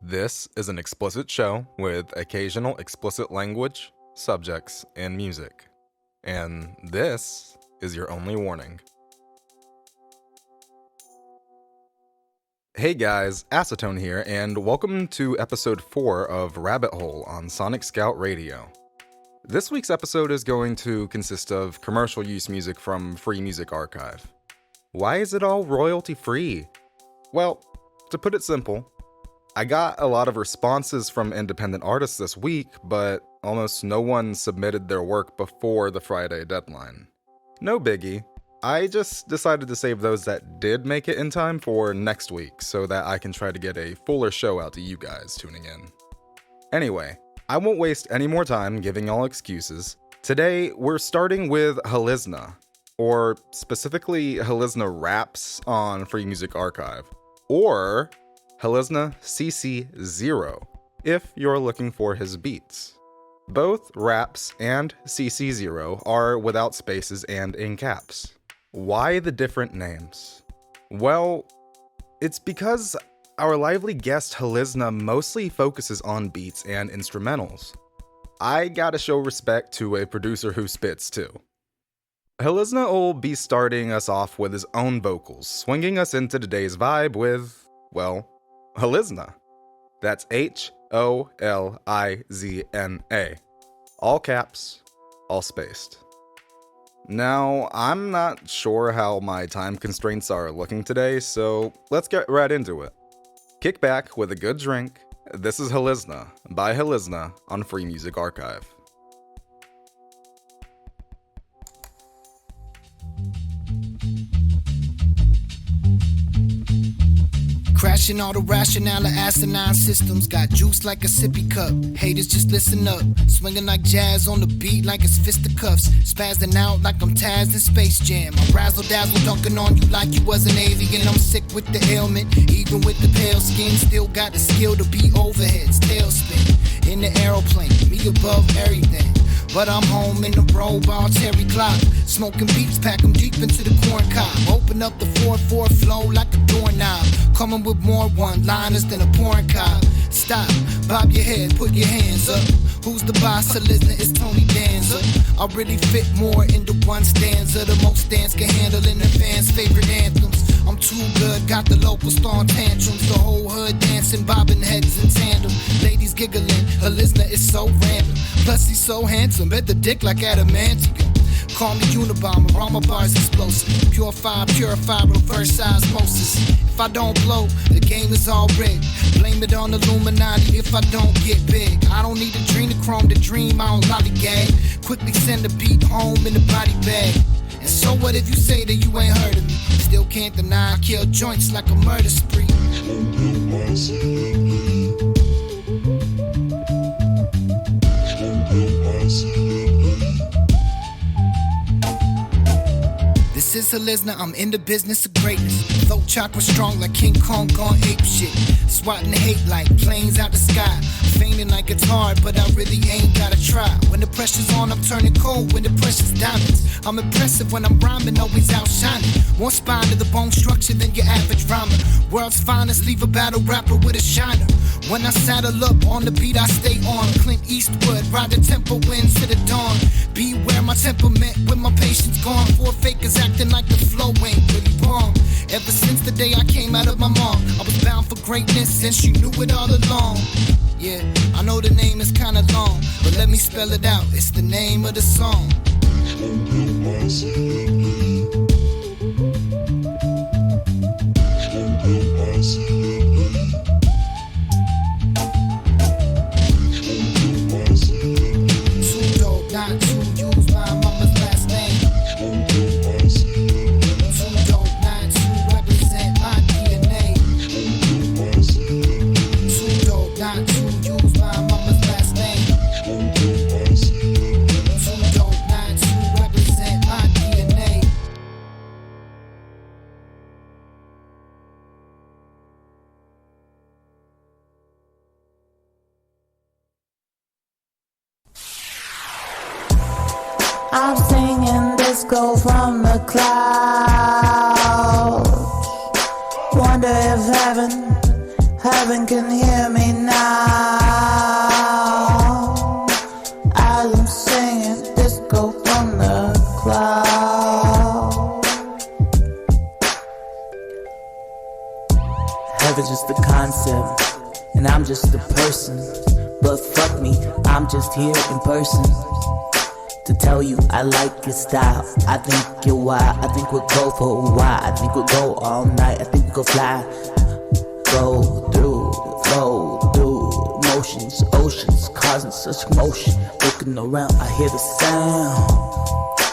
This is an explicit show with occasional explicit language, subjects, and music. And this is your only warning. Hey guys, Acytone here, and welcome to episode 4 of Rabbit Hole on Sonic Scout Radio. This week's episode is going to consist of commercial use music from Free Music Archive. Why is it all royalty free? Well, to put it simple, I got a lot of responses from independent artists this week, but almost no one submitted their work before the Friday deadline. No biggie. I just decided to save those that did make it in time for next week so that I can try to get a fuller show out to you guys tuning in. Anyway, I won't waste any more time giving y'all excuses. Today, we're starting with Helizna, or specifically Helizna Raps on Free Music Archive, or Helizna CC0 if you're looking for his beats. Both Raps and CC0 are without spaces and in caps. Why the different names? Well, it's because our lively guest Helizna mostly focuses on beats and instrumentals. I gotta show respect to a producer who spits too. Helizna will be starting us off with his own vocals, swinging us into today's vibe with, well, Helizna. That's Holizna. All caps, all spaced. Now, I'm not sure how my time constraints are looking today, so let's get right into it. Kick back with a good drink. This is Helizna by Helizna on Free Music Archive. Crashing all the rationale of asinine systems. Got juice like a sippy cup. Haters just listen up. Swinging like jazz on the beat like it's fisticuffs. Spazzing out like I'm Taz in Space Jam. I'm razzle dazzle dunking on you like you was an alien. I'm sick with the ailment, even with the pale skin. Still got the skill to beat overheads, tailspin. In the aeroplane, me above everything. But I'm home in the robe, all Terry Clock. Smoking beats, pack 'em deep into the corn cob. Open up the 4-4 flow like a doorknob. Coming with more one-liners than a porn cob. Stop, bob your head, put your hands up. Who's the boss? Helizna, it's Tony Danza. I really fit more into one stanza. The most stands can handle in the fans' favorite anthems. I'm too good, got the locals throwing tantrums. The whole hood dancing, bobbing heads in tandem. Ladies giggling, Helizna is so random. Plus he's so handsome, bet the dick like adamantium. Call me Unabomber, all my bars explosive. Purified, reverse osmosis. If I don't blow, the game is all rigged. Blame it on Illuminati if I don't get big. I don't need a adrenochrome to dream, I don't lollygag. Quickly send a beat home in a body bag. And so what if you say that you ain't heard of me? Still can't deny I kill joints like a murder spree. This is Helizna, I'm in the business of greatness. Throat chakra strong like King Kong gone ape shit. Swatting the hate like planes out the sky. Feigning like it's hard, but I really ain't gotta try. When the pressure's on, I'm turning cold. When the pressure's diamonds, I'm impressive when I'm rhyming, always outshining. More spine to the bone structure than your average rhymer. World's finest, leave a battle rapper with a shiner. When I saddle up on the beat, I stay on. Clint Eastwood, ride the tempo winds to the dawn. Beware my temperament when my patience gone. Four fakers acting like the flow ain't really wrong. Ever since the day I came out of my mom, I was bound for greatness and she knew it all along. Yeah, I know the name is kinda long, but let me spell it out, it's the name of the song. Too dope, not to use my mama's last name. Too dope, not to represent my DNA. Too dope, not to use my mama's last name. Too dope, not to represent my DNA. I'm singing disco from the clouds. Wonder if heaven can hear me now. life is just a concept, and I'm just a person. But fuck me, I'm just here in person to tell you I like your style. I think you're wild. I think we'll go for a while. I think we'll go all night. I think we'll go fly. Go through, flow through emotions, oceans, causing such commotion. Looking around, I hear the sound.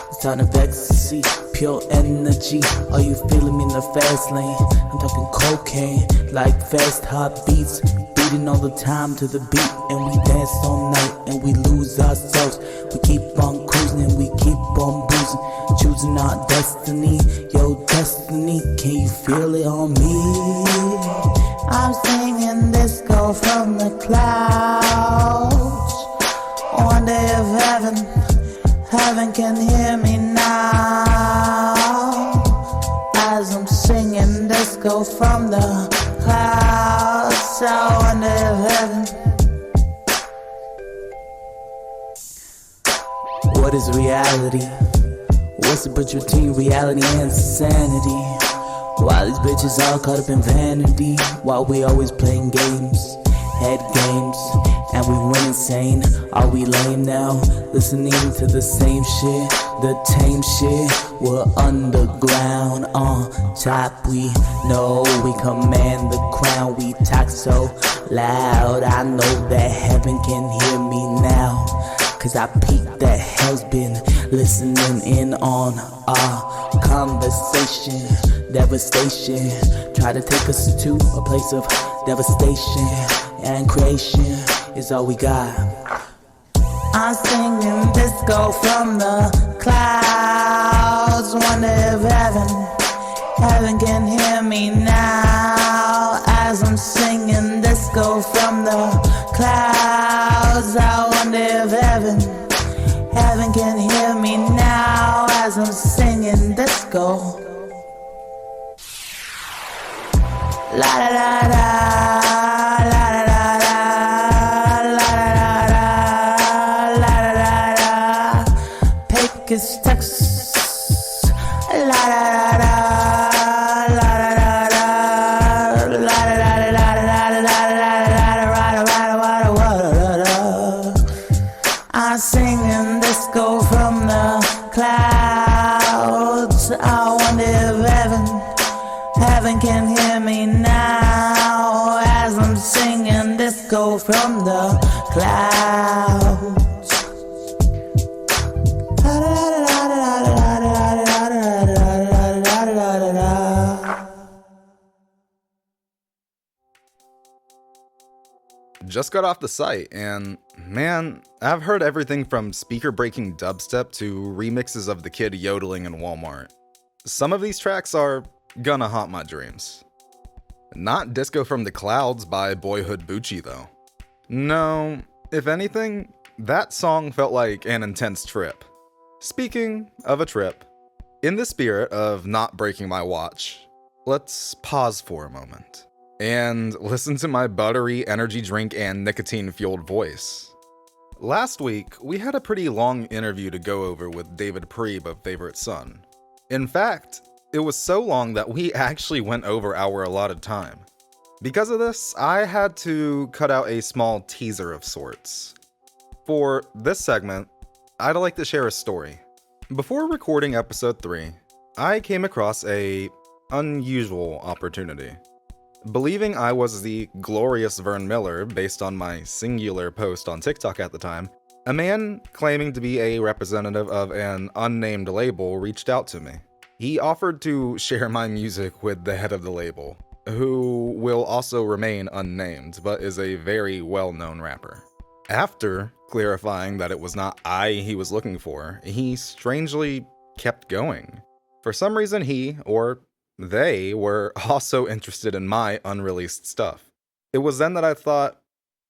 The sound of ecstasy, pure energy. Are you feeling me in the fast lane? I'm talking cocaine, like fast heartbeats, beating all the time to the beat. And we dance all night and we lose ourselves. We keep on cruising and we keep on boozing, choosing our destiny. Your destiny, can you feel it on me? I'm singing disco from the clouds. Wonder if heaven can hear me now. As I'm singing disco from the clouds, I wonder if heaven. What is reality? What's the bridge between reality and insanity? Why these bitches all caught up in vanity? Why we always playing games, head games, and we went insane? Are we lame now? Listening to the same shit, the tame shit. We're underground, on top we know we command the crown. We talk so loud, I know that heaven can hear me now. Cause I peeped that hell's been listening in on our conversation. Devastation, try to take us to a place of devastation, and creation is all we got. I'm singing disco from the clouds. Wonder if heaven can hear me now. As I'm singing disco from the clouds, I wonder if heaven can hear me now. As I'm singing disco. La da da da, la da da da, la da da da, la da da da. Pecos, Texas. La da da da, la da da da, la da da da, la da da da. I'm singing disco from the clouds. I wonder if heaven can hear me now. As I'm singing disco from the clouds. Just got off the site, and man, I've heard everything from speaker-breaking dubstep to remixes of the kid yodeling in Walmart. Some of these tracks are gonna haunt my dreams. Not Disco from the Clouds by Boyhood Bucci, though. No, if anything, that song felt like an intense trip. Speaking of a trip, in the spirit of not breaking my watch, let's pause for a moment and listen to my buttery energy drink and nicotine-fueled voice. Last week, we had a pretty long interview to go over with David Preeb of Favorite Son. In fact, it was so long that we actually went over our allotted time. Because of this, I had to cut out a small teaser of sorts. For this segment, I'd like to share a story. Before recording episode 3, I came across a unusual opportunity. Believing I was the glorious Vern Miller based on my singular post on TikTok at the time, a man claiming to be a representative of an unnamed label reached out to me. He offered to share my music with the head of the label, who will also remain unnamed, but is a very well-known rapper. After clarifying that it was not I he was looking for, he strangely kept going. For some reason he, or they, were also interested in my unreleased stuff. It was then that I thought,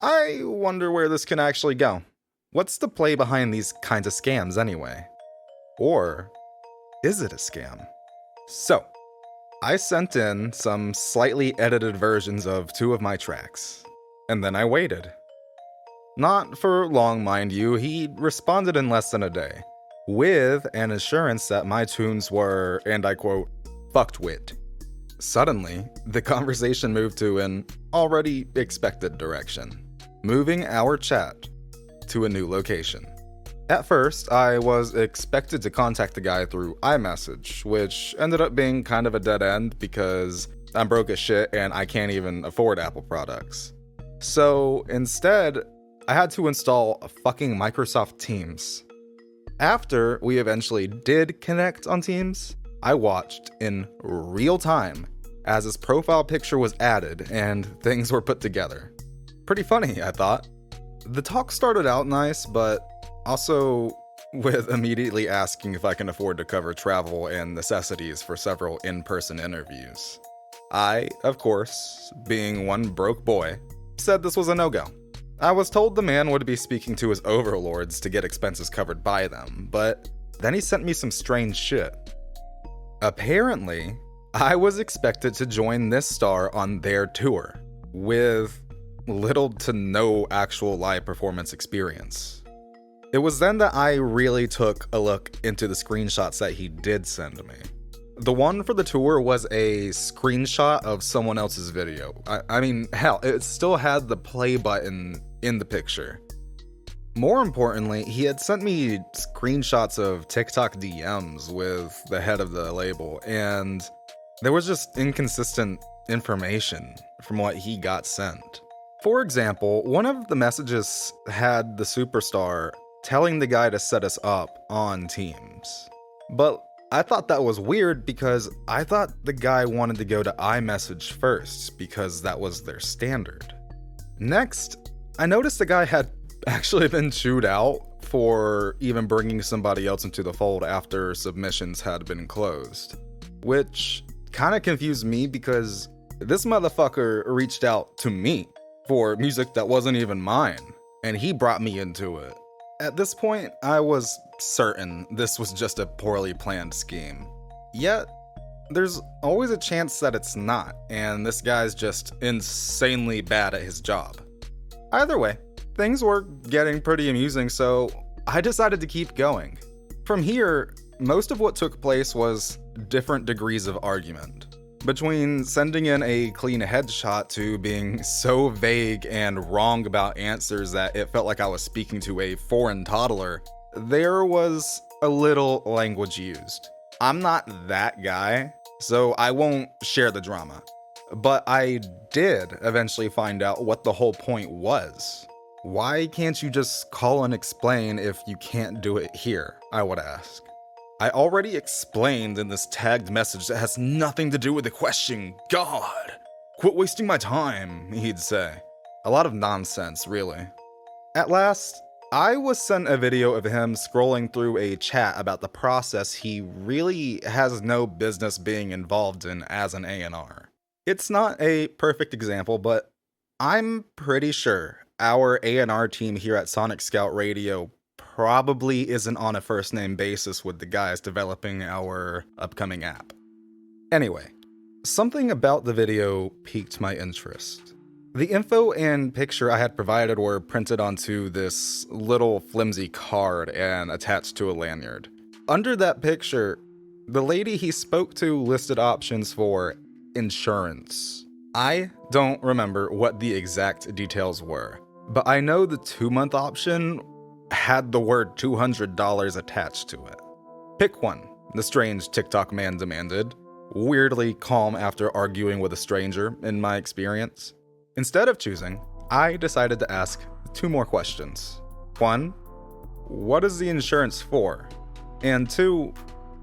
I wonder where this can actually go. What's the play behind these kinds of scams anyway? Or is it a scam? So, I sent in some slightly edited versions of 2 of my tracks, and then I waited. Not for long, mind you, he responded in less than a day, with an assurance that my tunes were, and I quote, fucked with. Suddenly, the conversation moved to an already expected direction, moving our chat to a new location. At first, I was expected to contact the guy through iMessage, which ended up being kind of a dead end because I'm broke as shit and I can't even afford Apple products. So instead, I had to install fucking Microsoft Teams. After we eventually did connect on Teams, I watched in real time as his profile picture was added and things were put together. Pretty funny, I thought. The talk started out nice, but also with immediately asking if I can afford to cover travel and necessities for several in-person interviews. I, of course, being one broke boy, said this was a no-go. I was told the man would be speaking to his overlords to get expenses covered by them, but then he sent me some strange shit. Apparently, I was expected to join this star on their tour, with little to no actual live performance experience. It was then that I really took a look into the screenshots that he did send me. The one for the tour was a screenshot of someone else's video. I mean, hell, it still had the play button in the picture. More importantly, he had sent me screenshots of TikTok DMs with the head of the label, and there was just inconsistent information from what he got sent. For example, one of the messages had the superstar telling the guy to set us up on Teams. But I thought that was weird because I thought the guy wanted to go to iMessage first because that was their standard. Next, I noticed the guy had actually been chewed out for even bringing somebody else into the fold after submissions had been closed, which kind of confused me because this motherfucker reached out to me for music that wasn't even mine, and he brought me into it. At this point, I was certain this was just a poorly planned scheme. Yet, there's always a chance that it's not, and this guy's just insanely bad at his job. Either way, things were getting pretty amusing, so I decided to keep going. From here, most of what took place was different degrees of argument. Between sending in a clean headshot to being so vague and wrong about answers that it felt like I was speaking to a foreign toddler, there was a little language used. I'm not that guy, so I won't share the drama. But I did eventually find out what the whole point was. Why can't you just call and explain if you can't do it here? I would ask. I already explained in this tagged message that has nothing to do with the question. God, quit wasting my time, he'd say. A lot of nonsense, really. At last, I was sent a video of him scrolling through a chat about the process he really has no business being involved in as an A&R. It's not a perfect example, but I'm pretty sure our A&R team here at Sonic Scout Radio probably isn't on a first name basis with the guys developing our upcoming app. Anyway, something about the video piqued my interest. The info and picture I had provided were printed onto this little flimsy card and attached to a lanyard. Under that picture, the lady he spoke to listed options for insurance. I don't remember what the exact details were, but I know the 2-month option had the word $200 attached to it. Pick one, the strange TikTok man demanded, weirdly calm after arguing with a stranger, in my experience. Instead of choosing, I decided to ask 2 more questions. 1, what is the insurance for? And 2,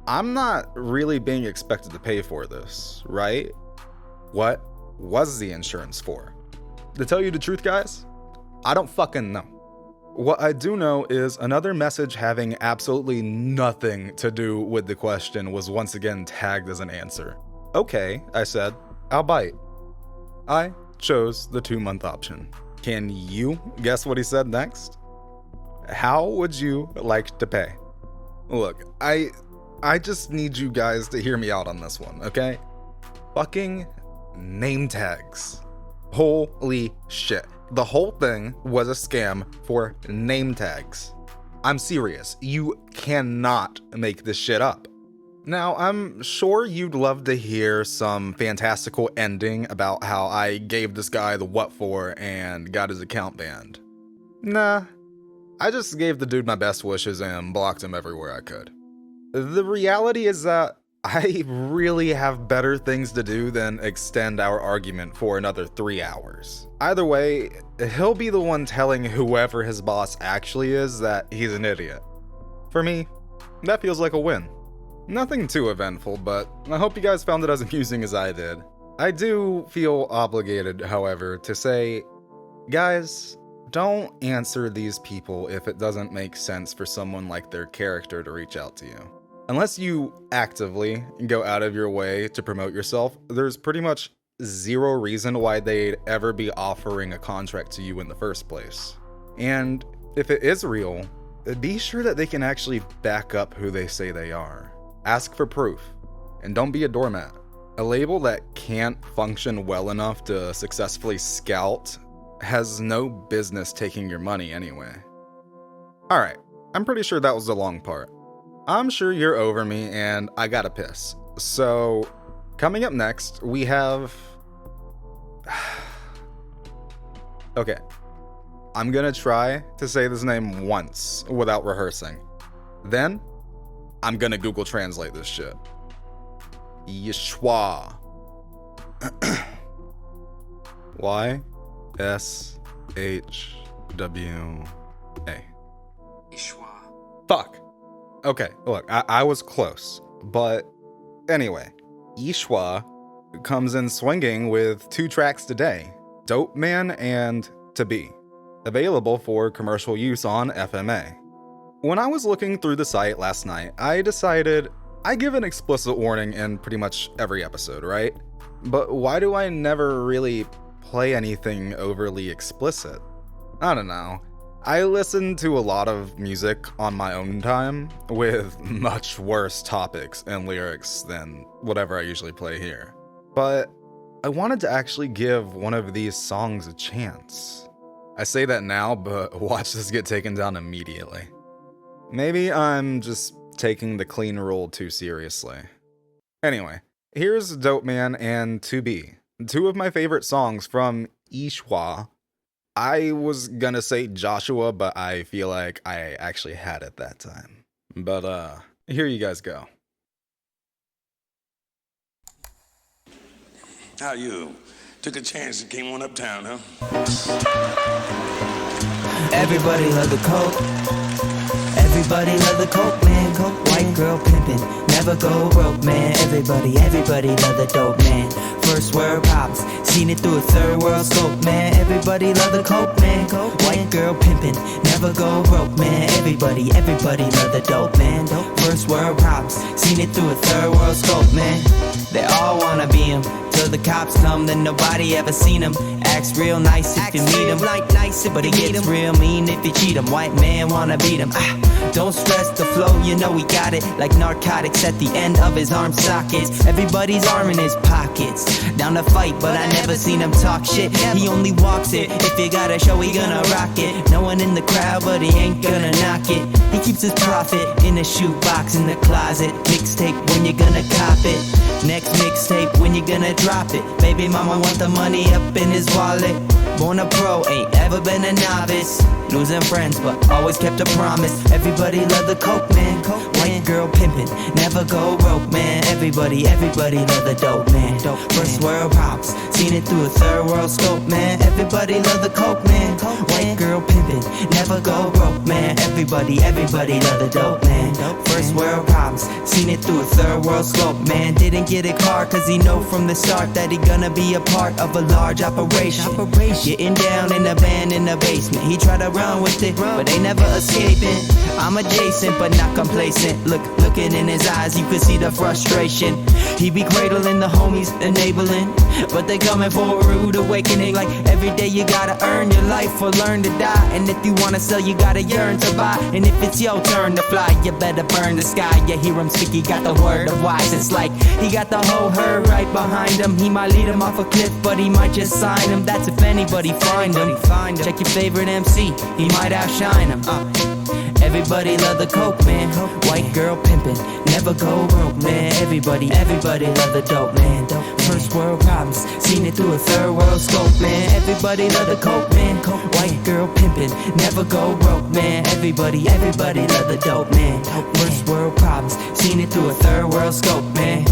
I'm not really being expected to pay for this, right? What was the insurance for? To tell you the truth, guys, I don't fucking know. What I do know is another message having absolutely nothing to do with the question was once again tagged as an answer. Okay, I said, I'll bite. I chose the 2-month option. Can you guess what he said next? How would you like to pay? Look, I just need you guys to hear me out on this one, okay? Fucking name tags. Holy shit. The whole thing was a scam for name tags. I'm serious. You cannot make this shit up. Now, I'm sure you'd love to hear some fantastical ending about how I gave this guy the what for and got his account banned. Nah, I just gave the dude my best wishes and blocked him everywhere I could. The reality is that I really have better things to do than extend our argument for another 3 hours. Either way, he'll be the one telling whoever his boss actually is that he's an idiot. For me, that feels like a win. Nothing too eventful, but I hope you guys found it as amusing as I did. I do feel obligated, however, to say, guys, don't answer these people if it doesn't make sense for someone like their character to reach out to you. Unless you actively go out of your way to promote yourself, there's pretty much zero reason why they'd ever be offering a contract to you in the first place. And if it is real, be sure that they can actually back up who they say they are. Ask for proof, and don't be a doormat. A label that can't function well enough to successfully scout has no business taking your money anyway. Alright, I'm pretty sure that was the long part. I'm sure you're over me and I gotta piss. So, coming up next, we have... Okay, I'm gonna try to say this name once without rehearsing. Then, I'm gonna Google Translate this shit. Yeshua. Y-S-H-W-A. Ishwa. Fuck. Okay, look, I was close. But anyway, Ishwa comes in swinging with 2 tracks today, Dope Man and To Be, available for commercial use on FMA. When I was looking through the site last night, I decided I give an explicit warning in pretty much every episode, right? But why do I never really play anything overly explicit? I don't know. I listen to a lot of music on my own time with much worse topics and lyrics than whatever I usually play here. But I wanted to actually give one of these songs a chance. I say that now, but watch this get taken down immediately. Maybe I'm just taking the clean rule too seriously. Anyway, here's Dope Man and To Be, 2 of my favorite songs from Ishwa. I was gonna say Joshua, but I feel like I actually had it that time. But here you guys go. How you? Took a chance and came on uptown, huh? Everybody love the coke. Everybody love the coke, man. Coke, white girl pimpin', never go broke, man. Everybody love the dope, man. First word pops, seen it through a third world scope, man. Everybody love the coke, man. Coke, white girl pimpin', never go broke, man. Everybody love the dope, man. First word pops, seen it through a third world scope, man. They all wanna be him. Till the cops come, then nobody ever seen him. Acts real nice if you meet him, but he gets real mean if you cheat him. White man wanna beat him. Don't stress the flow, you know he got it. Like narcotics at the end of his arm sockets. Everybody's arm in his pockets. Down to fight, but I never seen him talk shit. He only walks it. If you got a show, he gonna rock it. No one in the crowd, but he ain't gonna knock it. He keeps his profit in a shoebox in the closet. Mixtape when you gonna cop it. Next mixtape when you gonna drop it. Baby mama want the money up in his wallet. Born a pro, ain't ever been a novice. Losing friends, but always kept a promise. Everybody love the coke, man. White girl pimpin', never go broke, man. Everybody love the dope, man. First world pops, seen it through a third world scope, man. Everybody love the coke, man. White girl pimpin', never go broke, man. Everybody love the dope, man. First world pops, seen it through a third world scope, man. Didn't get it hard, cause he know from the start that he gonna be a part of a large operation. Getting down in the band in the basement. He tried to run with it, but they never escaping. I'm adjacent, but not complacent. Looking in his eyes, you could see the frustration. He be cradling the homies, enabling, but they coming for a rude awakening. Like every day you gotta earn your life or learn to die. And if you wanna sell, you gotta yearn to buy. And if it's your turn to fly, you better burn the sky. You hear him speak, he got the word of wise. It's like he got the whole herd right behind him. He might lead him off a cliff, but he might just sign him. That's if anybody find him. Check your favorite MC, he might outshine him. Everybody love the coke, man. White girl pimpin', never go broke, man. Everybody love the dope, man. First world problems, seen it through a third world scope, man. Everybody love the coke, man. White girl pimpin', never go broke, man. Everybody love the dope, man. First world problems, seen it through a third world scope, man.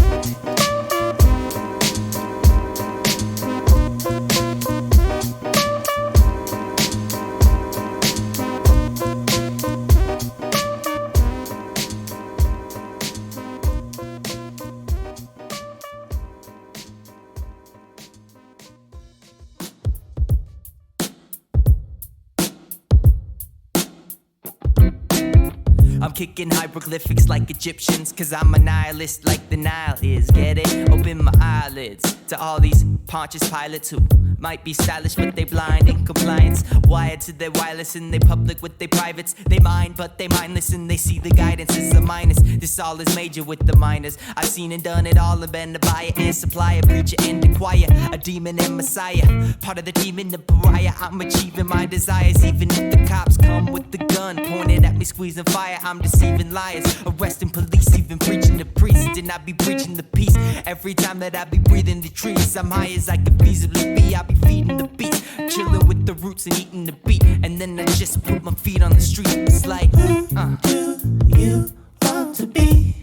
I'm kicking hieroglyphics like Egyptians, cause I'm a nihilist like the Nile is. Get it? Open my eyelids to all these Pontius Pilates who might be stylish but they blind in compliance. Wired to their wireless and they public with their privates. They mind but they mindless and they see the guidance is a minus. This all is major with the minors. I've seen and done it all and been a buyer and supplier, preacher and the choir, a demon and messiah. Part of the demon, the pariah. I'm achieving my desires even if the cops come with the gun pointed at me, squeezing fire. I'm deceiving liars, arresting police, even preaching to priests. And I be preaching the peace every time that I be breathing the trees. I'm high as I could feasibly be. I be feeding the beast, chilling with the roots and eating the beat. And then I just put my feet on the street. It's like, Who do you want to be?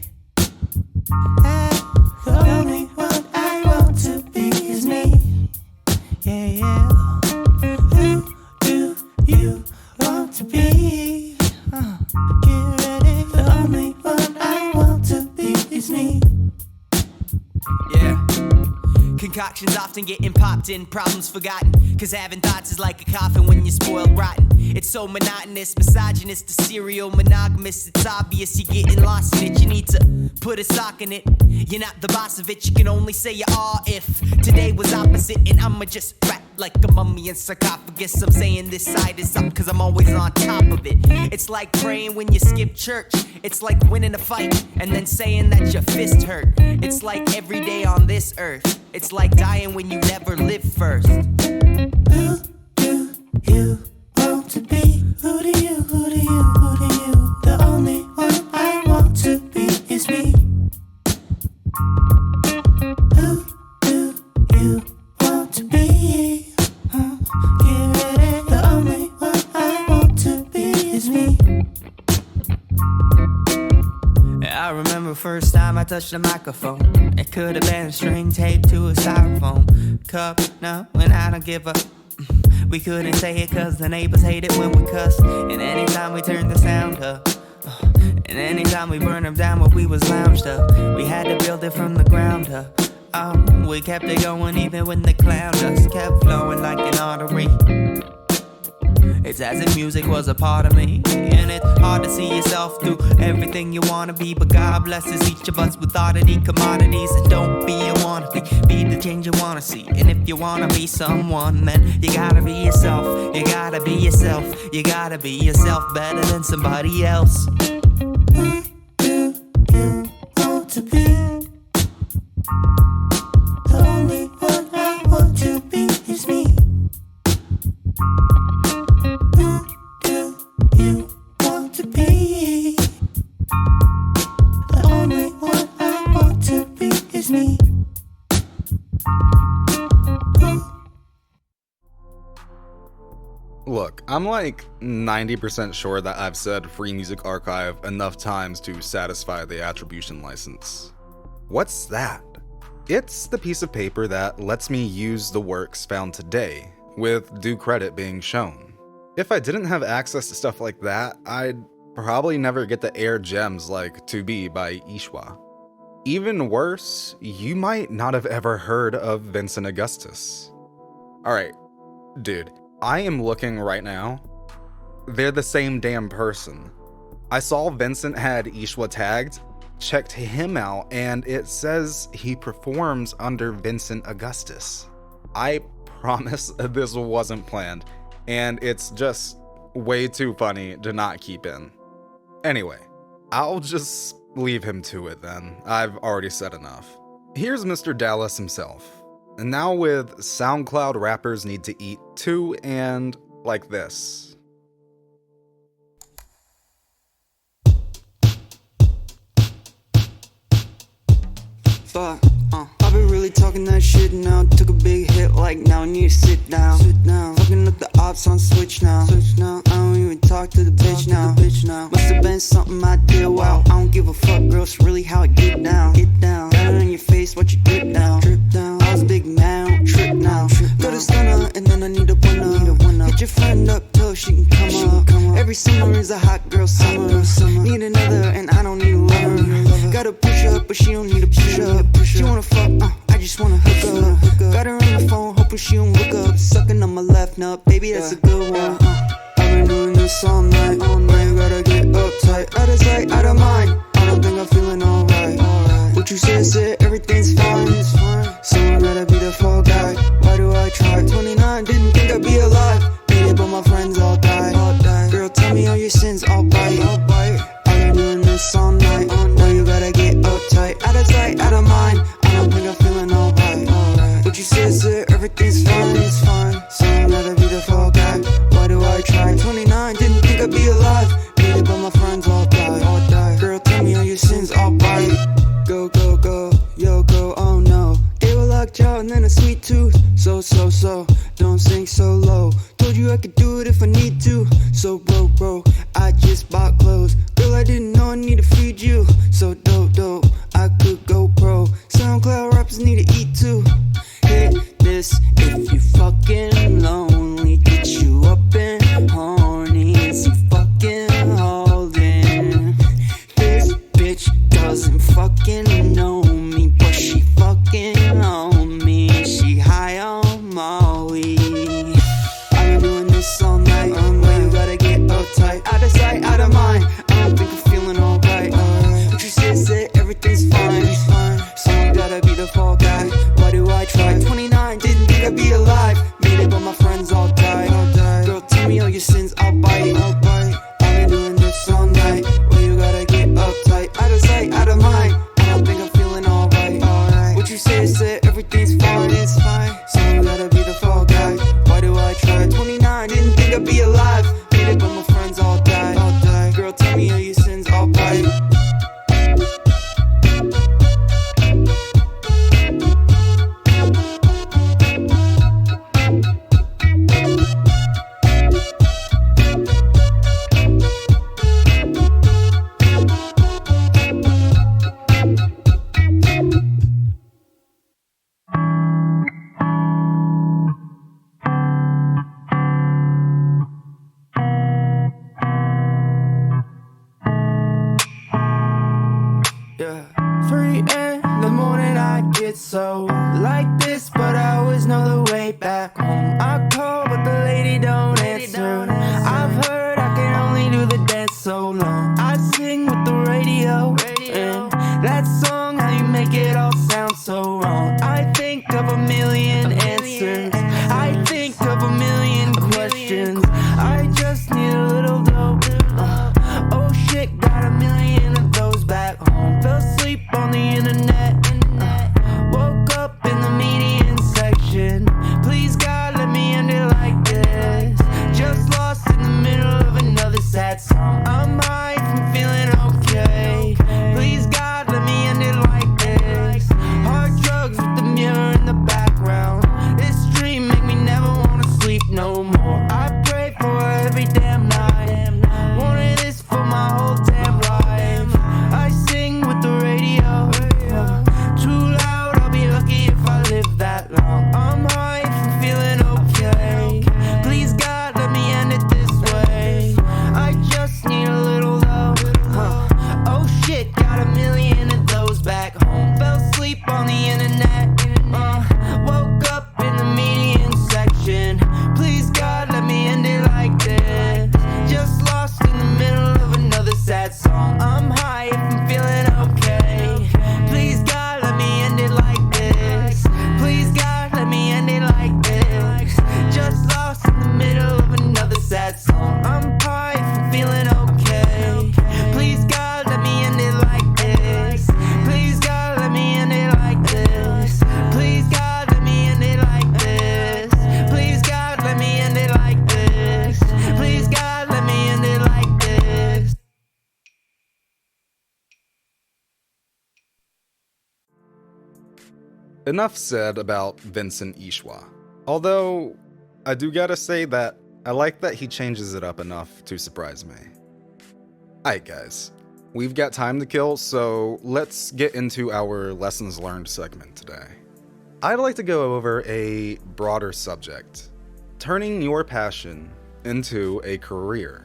The only one I want to be is me. Yeah, yeah. Who do you want to be? Get ready. The only one I want to be is me. yeah. Concoctions often getting popped in, problems forgotten. Cause having thoughts is like a coffin when you're spoiled rotten. It's so monotonous, misogynist, the serial monogamous. It's obvious you're getting lost in it. You need to put a sock in it. You're not the boss of it, you can only say you are if today was opposite. And I'ma just rap like a mummy in sarcophagus. I'm saying this side is up cause I'm always on top of it. It's like praying when you skip church. It's like winning a fight and then saying that your fist hurt. It's like every day on this earth. It's like dying when you never live first. Who do you want to be? Who do you, who do you, who do you? The only one I want to be is me. Who do you want to be? Get ready. The only one I want to be is me. I remember first time I touched the microphone. It could have been a string taped to a styrofoam cup. No, when I don't give up. We couldn't say it cause the neighbors hate it when we cuss. And anytime we turn the sound up, and anytime we burn them down when we was lounged up, we had to build it from the ground up. We kept it going even when the clown dust kept flowing like an artery. It's as if music was a part of me. And it's hard to see yourself through everything you wanna be. But God blesses each of us with oddity commodities. And don't be a wannabe, be the change you wanna see. And if you wanna be someone, then you gotta be yourself. You gotta be yourself. You gotta be yourself better than somebody else. Who do you want to be? The only one I want to be is me. Who do you want to be? The only one I want to be is me. Look, I'm like 90% sure that I've said Free Music Archive enough times to satisfy the attribution license. What's that? It's the piece of paper that lets me use the works found today, with due credit being shown. If I didn't have access to stuff like that, I'd probably never get to air gems like To Be by Ishwa. Even worse, you might not have ever heard of Vincent Augustus. Alright, dude, I am looking right now. They're the same damn person. I saw Vincent had Ishwa tagged, checked him out, and it says he performs under Vincent Augustus. I promise this wasn't planned, and it's just way too funny to not keep in. Anyway, I'll just leave him to it then. I've already said enough. Here's Mr. Dallas himself. And now with SoundCloud rappers need to eat too, and like this. fuck. I've been really talking that shit now. Took a big hit, like now I need to sit down. Fucking up the ops on Switch now. I don't even talk to the bitch now. Must have been something I did. Wow, I don't give a fuck, girl. It's really how I get down. Got it on your face, what you drip down. I was a big man, trip now. Got a stunner, and then I need a winner. Hit your friend up, tell her she can come up. Every summer is a hot girl summer. Need another, and I don't need a lover. Got to push up, but she don't need a push up. She wanna fuck, I just wanna hook up. Got her on the phone, hoping she don't look up. Sucking on my left nut, baby, that's a good one. I've been doing this all night. Now you gotta get uptight. Out of sight, out of mind. I don't think I'm feeling alright. What you said, everything's fine. Someone gotta be the fall guy. Why do I try? 29, didn't think I'd be alive. Made it, but my friends all died. Girl, tell me all your sins, I'll bite. I've been doing this all night. Now you gotta get uptight. Out of sight, out of mind. I don't think I'm feeling alright. What you said, everything's fine. Someone gotta be the fall guy. Why do I try? 29, didn't think I'd be alive. Made it, but my friends all died. Girl, tell me all your sins, I'll bite. Go, go, go, yo, go, oh no. Gave a lockjaw and then a sweet tooth. So, don't sink so low. Told you I could do it if I need to. So, bro, I just bought clothes. Girl, I didn't know I need to feed you. So dope, I could go pro. SoundCloud rappers need to eat too. Hit this if you fucking lonely. Get you up and horny. And some fucking holding. This bitch doesn't fucking know me, but she fucking on me. She high on Molly. I've been doing this all night. Why you gotta get uptight? Out of sight, out of mind. I don't think I'm feeling alright. What you said, everything's fine. Someone gotta be the fall guy. Why do I try? 29, didn't think I'd be alive. Made it, but my friends all died. Girl, tell me all your sins, I'll bite. I've been doing this all night. Why you gotta get uptight? Out of sight, out of mind. I don't think I'm feeling alright. What you said, everything's fine. Someone gotta be the fall guy. Why do I try? 29, didn't think I'd be alive. Made it, but my friends all died. Girl, tell me all your sins, I'll bite. Yeah, 3 in the morning I get so like this, but I always know the way back home. I call, but the lady don't answer. I've heard I can only do the dance so long. I sing with the radio, and that song, how you make it all sound so wrong. I think of a million answers. I think of a million questions. I just need a little dope. Oh shit, got a million of those back home. Fell asleep on the internet. Woke up in the median section. Please God, let me end it like this. Just lost in the middle of another sad song. I'm high from feeling okay. Please God, let me end it like this. Hard drugs with the mirror in the background. This dream make me never wanna sleep no more. I pray for her every damn night. Wanted this for my whole damn life. I sing with the radio. Too loud, I'll be lucky if I live that long. I'm high from feeling okay. Please God, let me end it this way. I just need a little love. Oh shit, got a million of those back home. Fell asleep on the internet. Woke up in the median section. Please God, let me end it like this. Just lost in the middle of another sad song. I'm high if I'm feeling okay. Please God, let me end it like this. Please God, let me end it like this. Just lost in the middle of another sad song. I'm high if I'm feeling okay. Please God, let me end it like this. Please God, let me end it like this. Please God, let me end it like this. Please God, let me end it like this. Please God, let me end it like this. enough said about Vincent Ishwa. Although, I do gotta say that I like that he changes it up enough to surprise me. Alright guys, we've got time to kill, so let's get into our lessons learned segment today. I'd like to go over a broader subject, turning your passion into a career.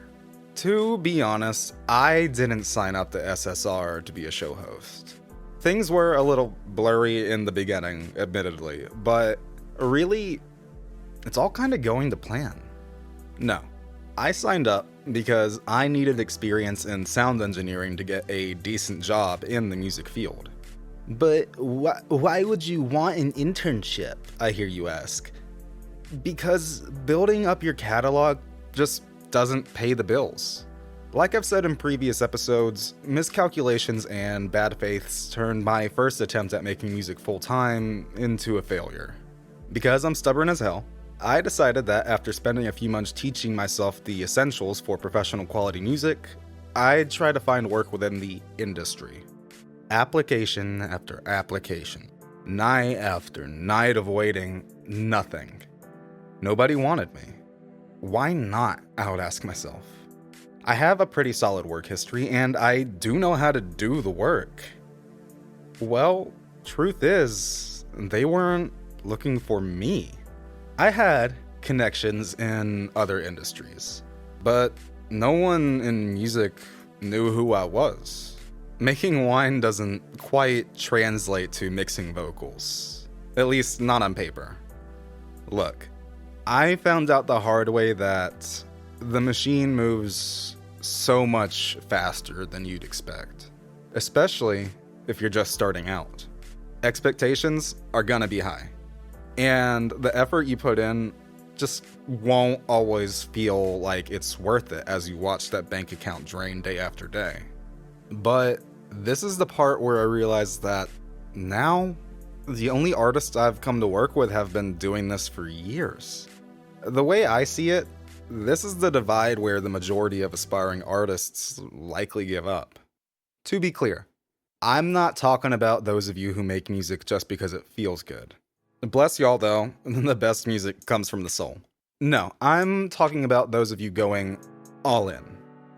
To be honest, I didn't sign up to SSR to be a show host. Things were a little blurry in the beginning, admittedly, but really, it's all kind of going to plan. No, I signed up because I needed experience in sound engineering to get a decent job in the music field. But why would you want an internship, I hear you ask? Because building up your catalog just doesn't pay the bills. Like I've said in previous episodes, miscalculations and bad faiths turned my first attempt at making music full-time into a failure. Because I'm stubborn as hell, I decided that after spending a few months teaching myself the essentials for professional quality music, I'd try to find work within the industry. Application after application, night after night of waiting, nothing. Nobody wanted me. Why not, I would ask myself. I have a pretty solid work history, and I do know how to do the work. Well, truth is, they weren't looking for me. I had connections in other industries, but no one in music knew who I was. Making wine doesn't quite translate to mixing vocals, at least not on paper. Look, I found out the hard way that the machine moves so much faster than you'd expect, especially if you're just starting out. Expectations are gonna be high, and the effort you put in just won't always feel like it's worth it as you watch that bank account drain day after day. But this is the part where I realized that now the only artists I've come to work with have been doing this for years. The way I see it, this is the divide where the majority of aspiring artists likely give up. To be clear, I'm not talking about those of you who make music just because it feels good. Bless y'all though, the best music comes from the soul. No, I'm talking about those of you going all in.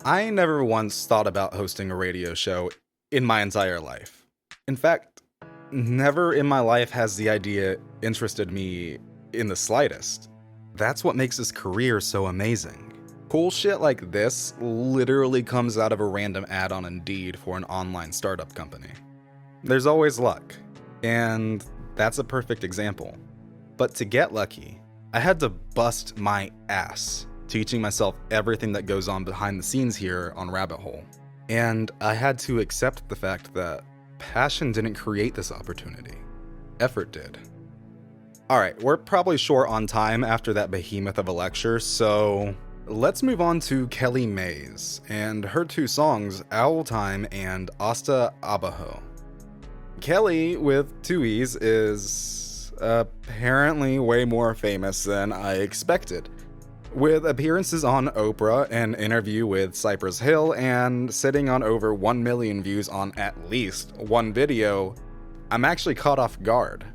I never once thought about hosting a radio show in my entire life. In fact, never in my life has the idea interested me in the slightest. That's what makes this career so amazing. Cool shit like this literally comes out of a random ad on Indeed for an online startup company. There's always luck, and that's a perfect example. But to get lucky, I had to bust my ass teaching myself everything that goes on behind the scenes here on Rabbit Hole. And I had to accept the fact that passion didn't create this opportunity. Effort did. Alright, we're probably short on time after that behemoth of a lecture, so let's move on to Kelly Mays and her two songs, Owl Time and Asta Abajo. Kelly, with two E's, is apparently way more famous than I expected. With appearances on Oprah, an interview with Cypress Hill, and sitting on over 1 million views on at least one video, I'm actually caught off guard.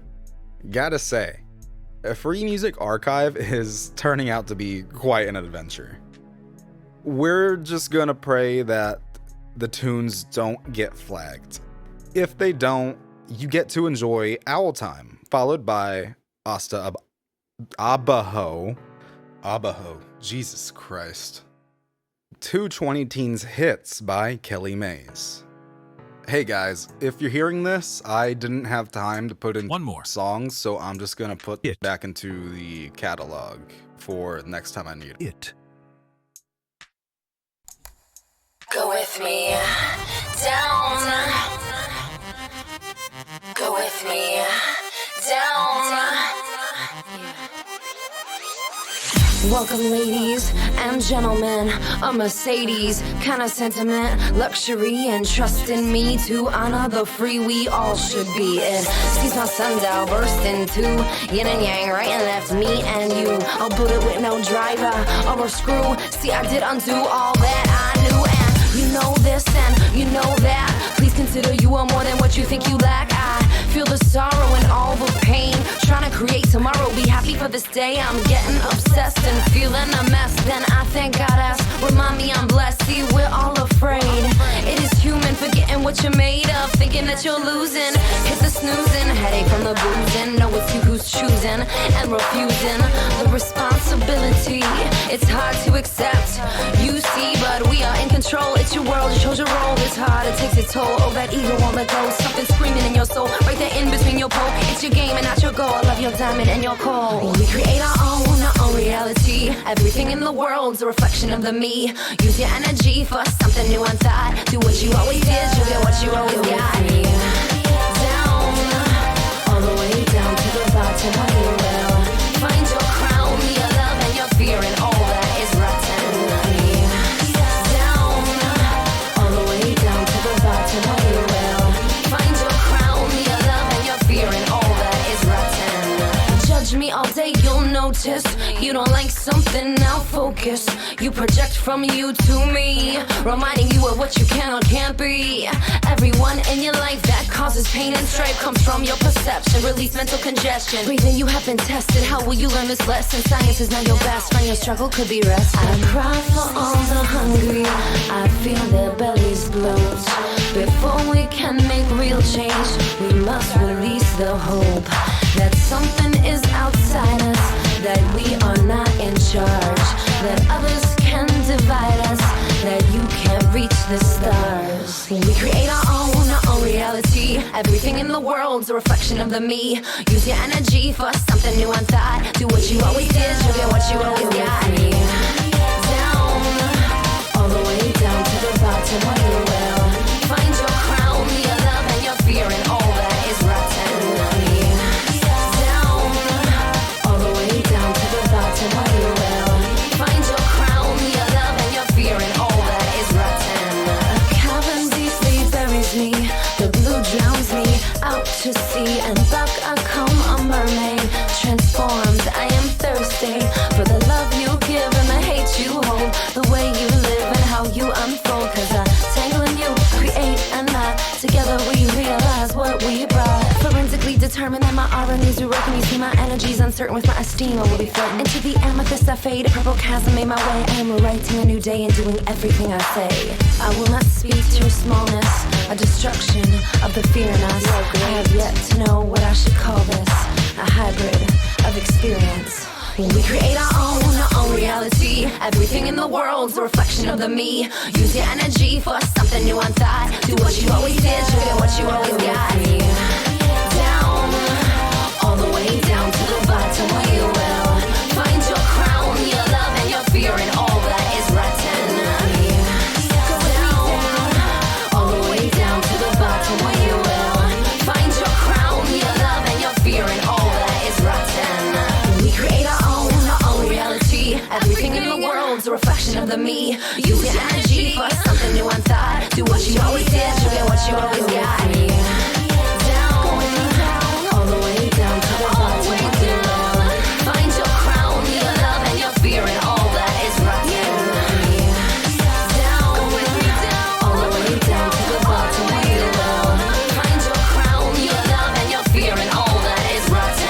Gotta say, a Free Music Archive is turning out to be quite an adventure. We're just gonna pray that the tunes don't get flagged. If they don't, you get to enjoy Owl Time, followed by Asta Abajo, Jesus Christ. Two 20 Teens hits by Kelly Mays. Hey guys, if you're hearing this, I didn't have time to put in One more songs, so I'm just gonna put it back into the catalog for next time I need it. Go with me down. Go with me down. Welcome, ladies and gentlemen. A Mercedes kind of sentiment, luxury, and trust in me to honor the free we all should be. It sees my sundial burst into yin and yang, right and left, me and you. I'll put it with no driver or a screw. See, I did undo all that I knew, and you know this and you know that. Please consider you are more than what you think you lack. I Feel the sorrow and all the pain. Trying to create tomorrow, be happy for this day. I'm getting obsessed and feeling a mess. Then I thank God asked, remind me I'm blessed. See, we're all afraid. It is human, forgetting what you're made of, thinking that you're losing. Hit the snoozing, headache from the boozing. Know it's you who's choosing and refusing the responsibility. It's hard to accept, you see, but we are in control. It's your world, you chose your role. It's hard, it takes its toll. Oh, that ego won't let go. Something screaming in your soul, right there in between your pole. It's your game and not your goal. I love your diamond and your coal. We create our own reality. Everything in the world's a reflection of the me. Use your energy for something new on thought. Do what you always did, you'll get what you always got. Down, all the way down to the bottom where you will find your crown, your love and your fear and all that is rotten. Down, all the way down to the bottom where you will find your crown, your love and your fear and all that is rotten. Judge me all day, you'll notice you don't like something, now focus. You project from you to me, reminding you of what you can or can't be. Everyone in your life that causes pain and strife comes from your perception. Release mental congestion. Breathing, you have been tested. How will you learn this lesson? Science is not your best friend. Your struggle could be rest. I cry for all the hungry. I feel their bellies bloat. Before we can make real change, we must release the hope that something is outside us, that we are not in charge, that others can divide us, that you can't reach the stars. We create our own reality. Everything in the world's a reflection of the me. Use your energy for something new on thought. Do what you always did, you'll get what you always got. Down, all the way down to the bottom where you will find your crown, your love and your fear and all that is rotten. Down, all the way down to the bottom where you will find your crown, your love and your fear and all that is rotten. A cavern deeply buries me, the blue drowns me out to sea, and back I come a mermaid, transformed. I am thirsty for the love you give and the hate you hold, the way you live and how you unfold. Cause I tangle in you, create and lie. Together we realize what we brought. Forensically determined that my aura needs to work, and you see my energy's uncertain with my esteem. I will be floating into the amethyst I fade. A purple chasm made my way. I am writing a new day and doing everything I say. I will not speak to your smallness, a destruction of the fear in us. I have yet to know what I should call this, a hybrid of experience. We create our own reality. Everything in the world's a reflection of the me. Use your energy for something new on thought. Do what you always did, you'll get what you always got. Down, all the way down to the bottom where you will find your crown, your love and your fear and all that is rotten. Down, all the way down to the bottom where you will find your crown, your love and your fear and all that is rotten. We create our own reality. Everything in the world's a reflection of the me. Use your energy for something new on thought. Do what you always did, you'll get what you always got. Down, all the way down to the bottom where you will find your crown, your love and your fear and all that is rotten. Down, all the way down to the bottom where you will find your crown, your love and your fear and all that is rotten.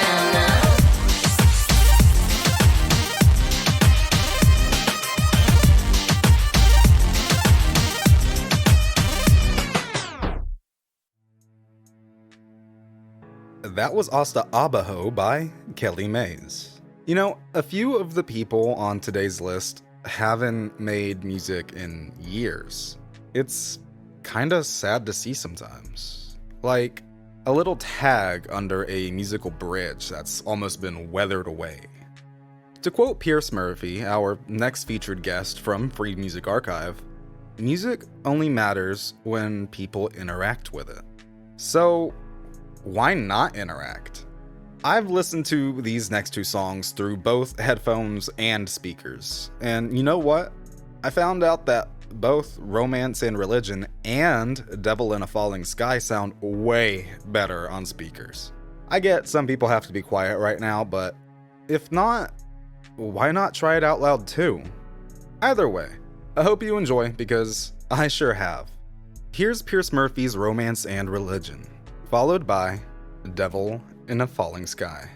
That was Asta Abajo by Kelly Mays. You know, a few of the people on today's list haven't made music in years. It's kinda sad to see sometimes. Like, a little tag under a musical bridge that's almost been weathered away. To quote Pierce Murphy, our next featured guest from Free Music Archive, music only matters when people interact with it. So, why not interact? I've listened to these next two songs through both headphones and speakers, and you know what? I found out that both Romance and Religion and Devil in a Falling Sky sound way better on speakers. I get some people have to be quiet right now, but if not, why not try it out loud too? Either way, I hope you enjoy, because I sure have. Here's Pierce Murphy's Romance and Religion, followed by Devil in a Falling Sky.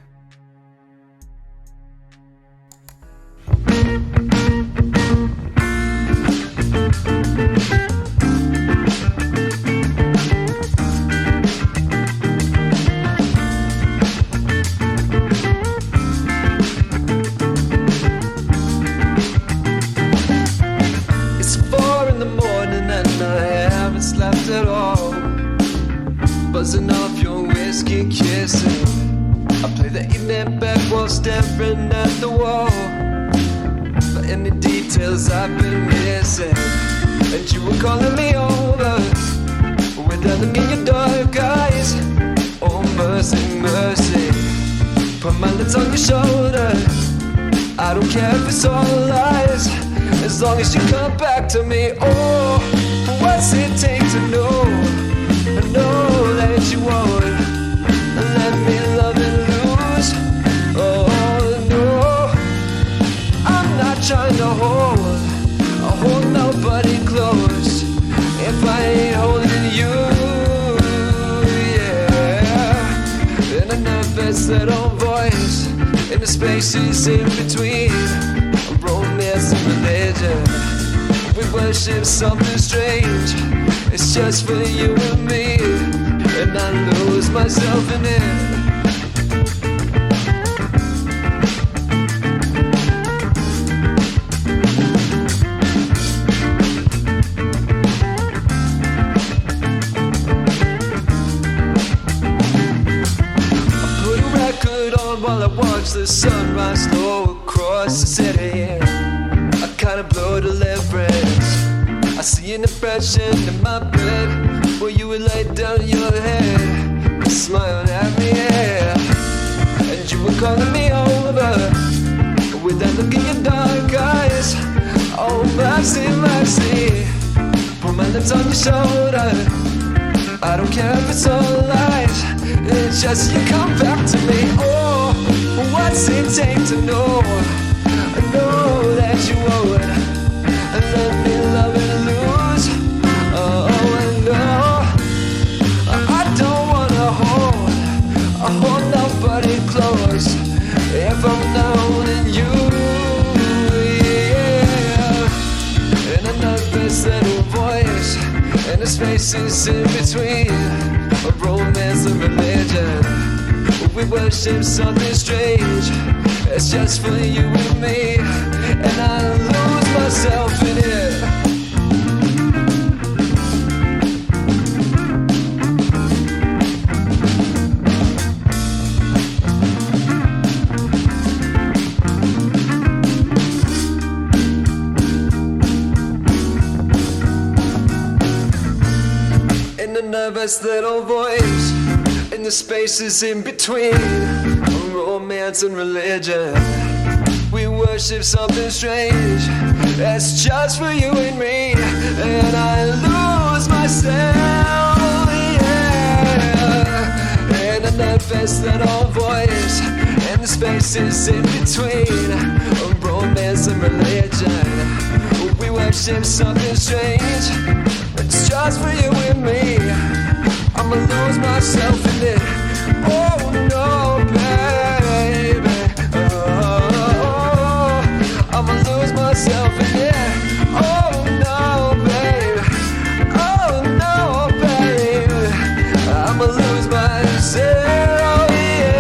It's 4 in the morning and I haven't slept at all. Buzzing off your whiskey kissing, I play the evening back while staring at the wall. For any details I've been missing, and you were calling me over without looking in your dark eyes. Oh mercy, mercy, put my lips on your shoulder. I don't care if it's all lies, as long as you come back to me. Oh, what's it take to know that you won't let me love and lose? Oh no, I'm not trying to hold nobody close if I ain't holding you, yeah. In a nervous little voice, in the spaces in between romance and religion, we worship something strange. It's just for you and me, and I lose myself in it. While I watch the sunrise slow across the city, I kinda blow deliverance. I see an impression in my bed where you would lay down your head, smiling at me, yeah. And you were calling me over with that look in your dark eyes. Oh mercy, mercy, put my lips on your shoulder. I don't care if it's all lies, it's just you come back to me. Oh, what's it take to know that you owe it, and let me love and lose? Oh no, I don't wanna hold nobody close if I'm not holding you, yeah. In a nervous little voice, and the spaces in between romance and religion, we worship something strange. It's just for you and me, and I lose myself in it. In a nervous little voice, in the spaces in between romance and religion, we worship something strange. It's just for you and me, and I lose myself, yeah. In a nervous little voice, in the spaces in between romance and religion, we worship something strange. It's just for you and me, I'ma lose myself in it. Oh no, baby, oh, I'ma lose myself in it. Oh no, baby, oh no, baby, I'ma lose myself, yeah.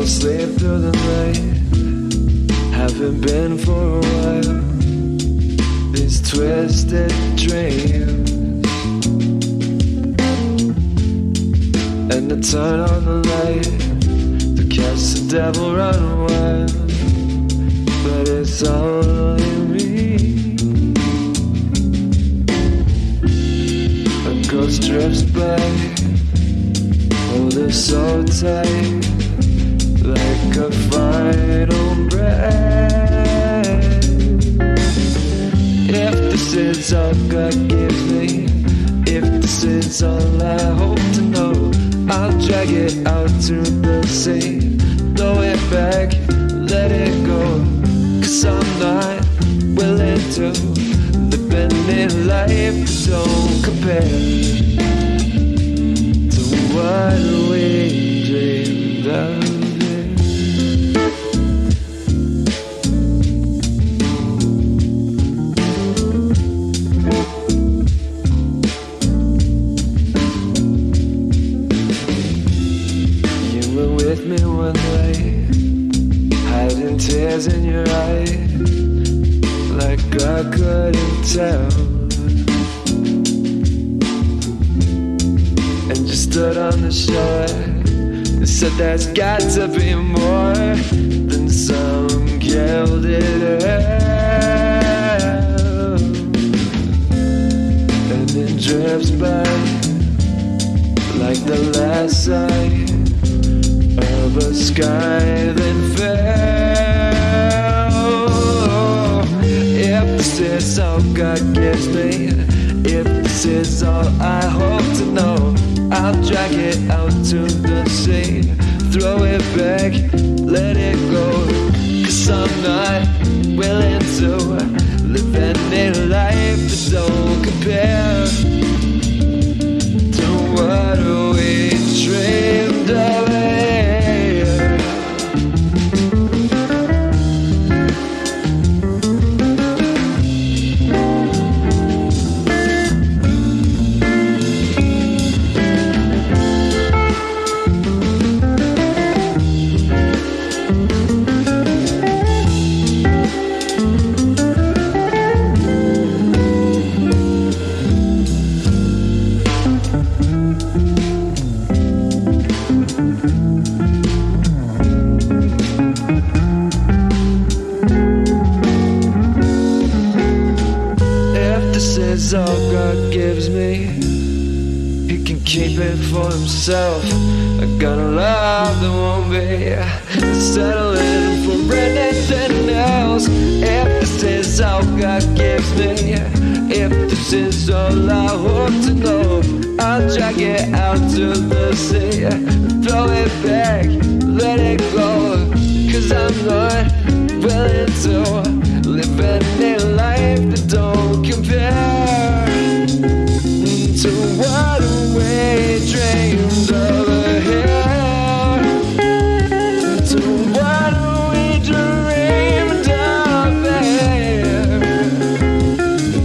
Sleep through the night, haven't been for a while. These twisted dreams, and I turn on the light catch the devil run wild, but it's all in me. A ghost drifts by, hold her so tight, like a final breath. If this is all God gives me, if this is all I hope to know, I'll drag it out to the sea, throw it back, let it go. Cause I'm not willing to live any life that don't compare to what we dreamed of. With me one night, hiding tears in your eyes, like I couldn't tell. And you stood on the shore and said there's got to be more than some gilded hell. And it drifts by like the last sight of a sky that fell. If this is all God gives me, if this is all I hope to know, I'll drag it out to the sea, throw it back, let it go. Cause I'm not willing to live any life that don't compare to what we dreamed of. All God gives me, He can keep it for Himself. I got a love that won't be settling for anything else. If this is all God gives me, if this is all I hope to know, I'll drag it out to the sea, throw it back, let it go. Cause I'm not willing to live any life that don't compare to what we dreamed of here, to what we dreamed of here,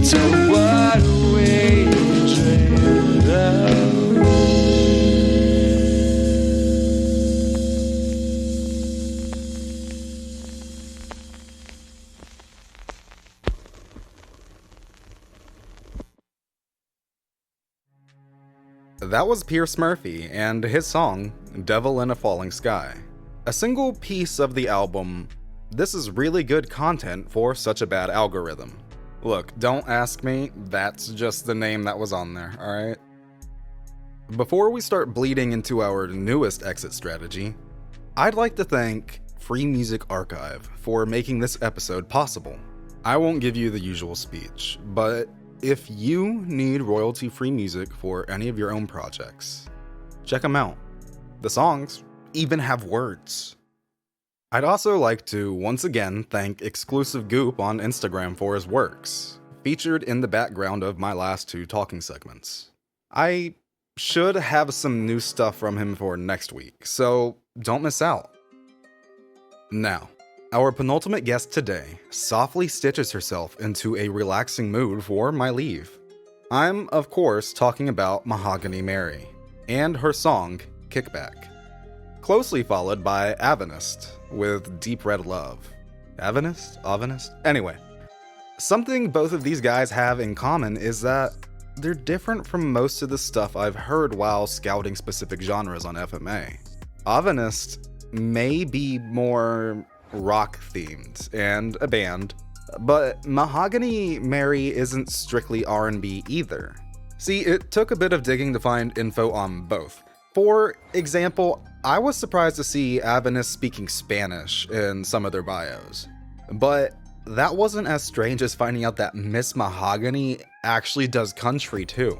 to what we dreamed of. That was Pierce Murphy and his song, Devil in a Falling Sky. A single piece of the album, this is really good content for such a bad algorithm. Look, don't ask me, that's just the name that was on there, alright? Before we start bleeding into our newest exit strategy, I'd like to thank Free Music Archive for making this episode possible. I won't give you the usual speech, but if you need royalty-free music for any of your own projects, check them out. The songs even have words. I'd also like to once again thank Exclusive Goop on Instagram for his works, featured in the background of my last two talking segments. I should have some new stuff from him for next week, so don't miss out. Now, our penultimate guest today softly stitches herself into a relaxing mood for my leave. I'm, of course, talking about Mahogany Mary and her song, Kickback. Closely followed by Avanist with Deep Red Love. Avanist? Anyway, something both of these guys have in common is that they're different from most of the stuff I've heard while scouting specific genres on FMA. Avanist may be more rock-themed and a band, but Mahogany Mary isn't strictly R&B either. See, it took a bit of digging to find info on both. For example, I was surprised to see Avenus speaking Spanish in some of their bios. But that wasn't as strange as finding out that Miss Mahogany actually does country too.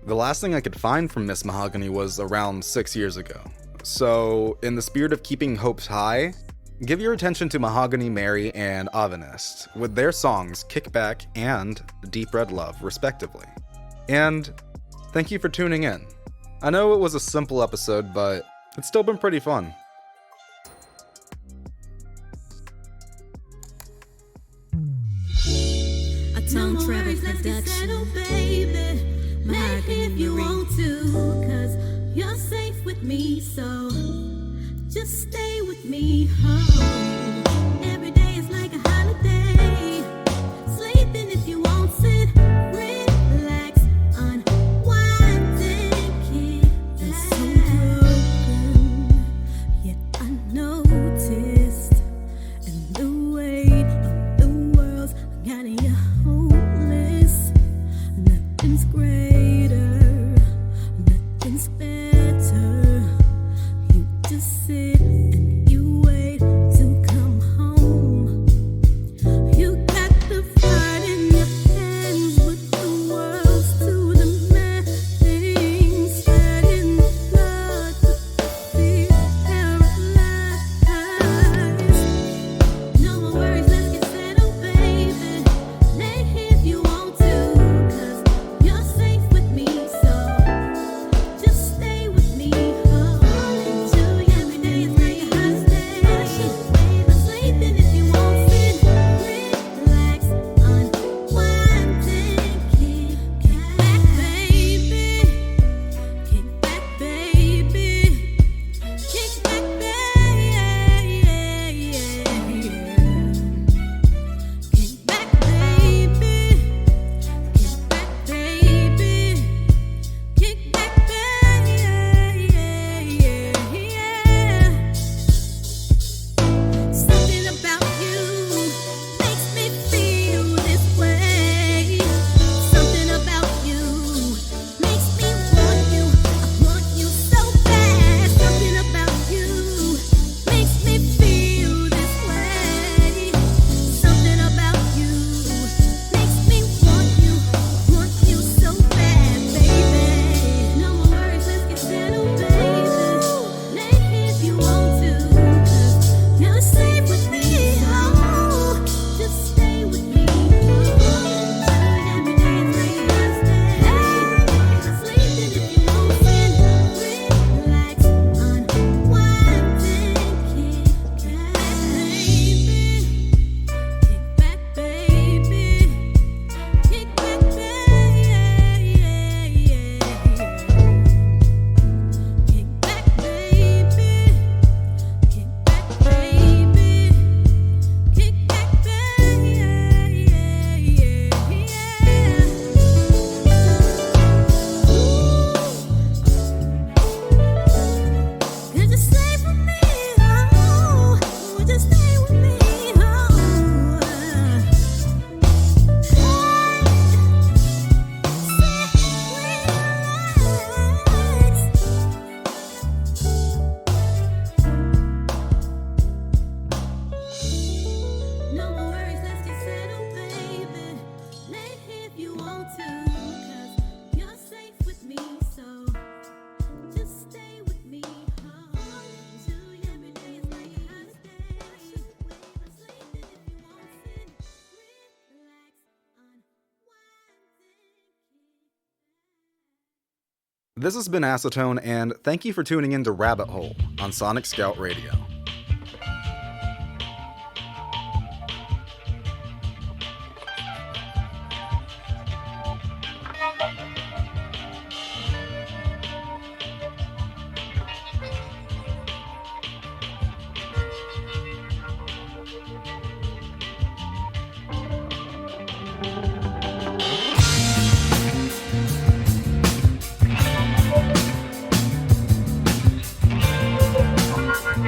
The last thing I could find from Miss Mahogany was around 6 years ago. So, in the spirit of keeping hopes high, give your attention to Mahogany Mary and Avenist with their songs Kickback and Deep Red Love, respectively. And thank you for tuning in. I know it was a simple episode, but it's still been pretty fun. Acytone Travel Production. Baby, make if you want to, 'cause you're safe with me, so just stay with me. Oh, every day is like a holiday. Sleeping if you want, sit, relax, unwind and kick. You're so broken, yet I noticed in the weight of the world's got you hopeless. Nothing's greater, nothing's better. You just sit and you wait to come home. You got the fight in your hands with the world's too demanding. Sweating blood, feel paralyzed. No more worries, let's get settled, baby. Lay here if you want to, 'cause you're safe with me, so just stay with me. Holding to you every day is like a holiday. Baby, sleeping if you want, sit, relax, unwind and kick back, baby. Kick back, baby. Kick back, baby. Kick back, baby. Kick back, baby. Kick back, baby. Something about you makes me feel this way. Something about you makes me want you. I want you so bad. Something about you makes me feel this way. Something about you makes me want you so bad, baby. No more worries, let's get settled, baby. Lay here if you want to, 'cause you're safe with me. Oh, just stay with me. Every day is like a holiday. Sleeping if you want, sit, relax, unwind and kick back, baby. Kick back, baby. Kick back, baby. Kick back, baby. Kick back, baby. Kick back, baby. Just stay with me, oh, just stay with me, oh. No more worries, let's get settled, baby. Lay here if you want to, 'cause you're safe with me, so just stay with me. Holding to you every day is like a holiday. Baby, sleeping if you want, sit, relax, unwind and This has been Acytone, and thank you for tuning in to Rabbit Hole on Sonic Scout Radio.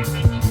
kick.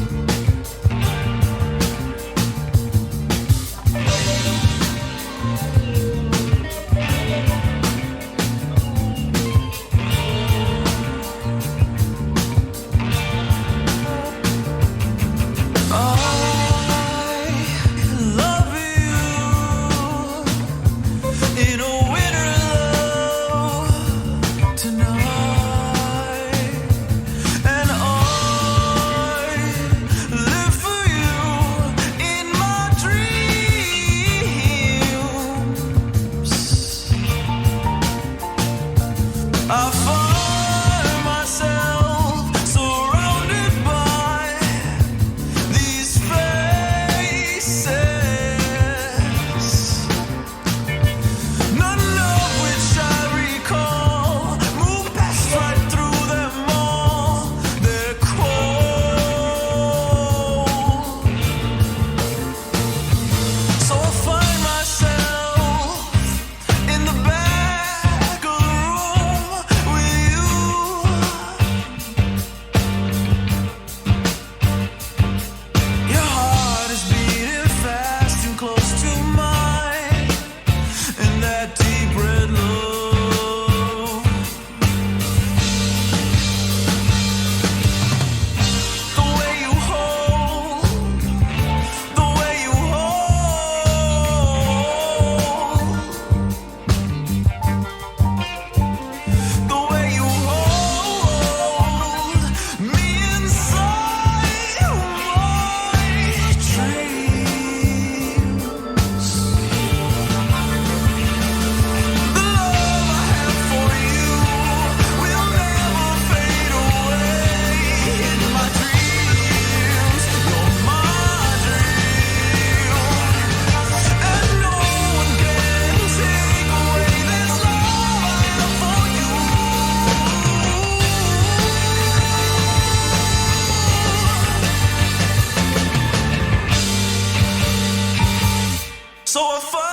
So I